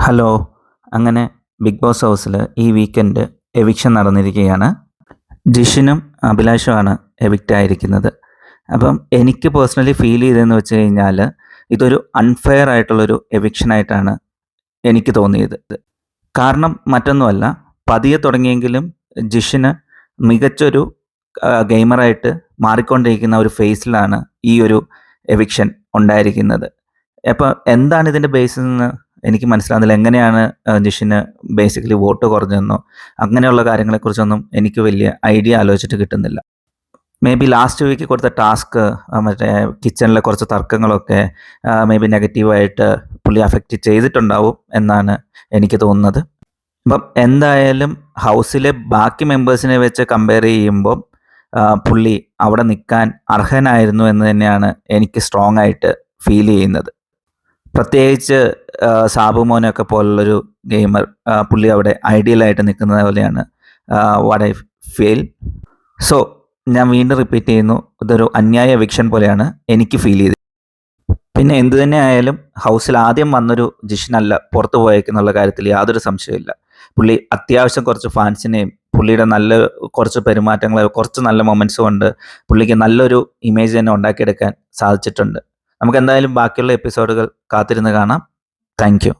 Hello. അങ്ങനെ big boss ഹൗസിൽ ഈ വീക്കെൻഡ് എവിക്ഷൻ നടന്നിരിക്കുകയാണ്. ജിഷിനും അഭിലാഷുമാണ് എവിക്റ്റ് ആയിരിക്കുന്നത്. അപ്പം എനിക്ക് പേഴ്സണലി ഫീൽ ചെയ്തതെന്ന് വെച്ച് കഴിഞ്ഞാൽ ഇതൊരു അൺഫെയർ ആയിട്ടുള്ളൊരു എവിക്ഷനായിട്ടാണ് എനിക്ക് തോന്നിയത്. കാരണം മറ്റൊന്നുമല്ല, പതിയെ തുടങ്ങിയെങ്കിലും ജിഷിന് മികച്ചൊരു ഗെയിമറായിട്ട് മാറിക്കൊണ്ടിരിക്കുന്ന ഒരു ഫേസിലാണ് ഈ ഒരു എവിക്ഷൻ ഉണ്ടായിരിക്കുന്നത്. അപ്പോൾ എന്താണ് ഇതിൻ്റെ ബേസിൽ നിന്ന് എനിക്ക് മനസ്സിലാകുന്നില്ല. എങ്ങനെയാണ് ജിഷിന് ബേസിക്കലി വോട്ട് കുറഞ്ഞതെന്നോ അങ്ങനെയുള്ള കാര്യങ്ങളെക്കുറിച്ചൊന്നും എനിക്ക് വലിയ ഐഡിയ ആലോചിച്ചിട്ട് കിട്ടുന്നില്ല. മേ ബി ലാസ്റ്റ് വീക്ക് കൊടുത്ത ടാസ്ക്, മറ്റേ കിച്ചണിലെ കുറച്ച് തർക്കങ്ങളൊക്കെ മേ ബി നെഗറ്റീവായിട്ട് പുള്ളി അഫക്റ്റ് ചെയ്തിട്ടുണ്ടാവും എന്നാണ് എനിക്ക് തോന്നുന്നത്. അപ്പം എന്തായാലും ഹൗസിലെ ബാക്കി മെമ്പേഴ്സിനെ വെച്ച് കമ്പയർ ചെയ്യുമ്പം പുള്ളി അവിടെ നിൽക്കാൻ അർഹനായിരുന്നു എന്ന് തന്നെയാണ് എനിക്ക് സ്ട്രോങ് ആയിട്ട് ഫീൽ ചെയ്യുന്നത്. പ്രത്യേകിച്ച് സാബു മോനൊക്കെ പോലുള്ളൊരു ഗെയിമർ പുള്ളി അവിടെ ഐഡിയലായിട്ട് നിൽക്കുന്നത് പോലെയാണ് വാട്ട് ഐ ഫീൽ. സോ ഞാൻ വീണ്ടും റിപ്പീറ്റ് ചെയ്യുന്നു, ഇതൊരു അന്യായ എവിക്ഷൻ പോലെയാണ് എനിക്ക് ഫീൽ ചെയ്തത്. പിന്നെ എന്തു തന്നെ ആയാലും ഹൗസിൽ ആദ്യം വന്നൊരു ജിഷിനല്ല പുറത്തു പോയേക്കെന്നുള്ള കാര്യത്തിൽ യാതൊരു സംശയമില്ല. പുള്ളി അത്യാവശ്യം കുറച്ച് ഫാൻസിനെയും പുള്ളിയുടെ നല്ല കുറച്ച് പെരുമാറ്റങ്ങൾ, കുറച്ച് നല്ല മൊമെൻറ്റ്സ് കൊണ്ട് പുള്ളിക്ക് നല്ലൊരു ഇമേജ് തന്നെ ഉണ്ടാക്കിയെടുക്കാൻ സാധിച്ചിട്ടുണ്ട്. നമുക്ക് എന്തായാലും ബാക്കിയുള്ള എപ്പിസോഡുകൾ കാത്തിരുന്ന് കാണാം. Thank you.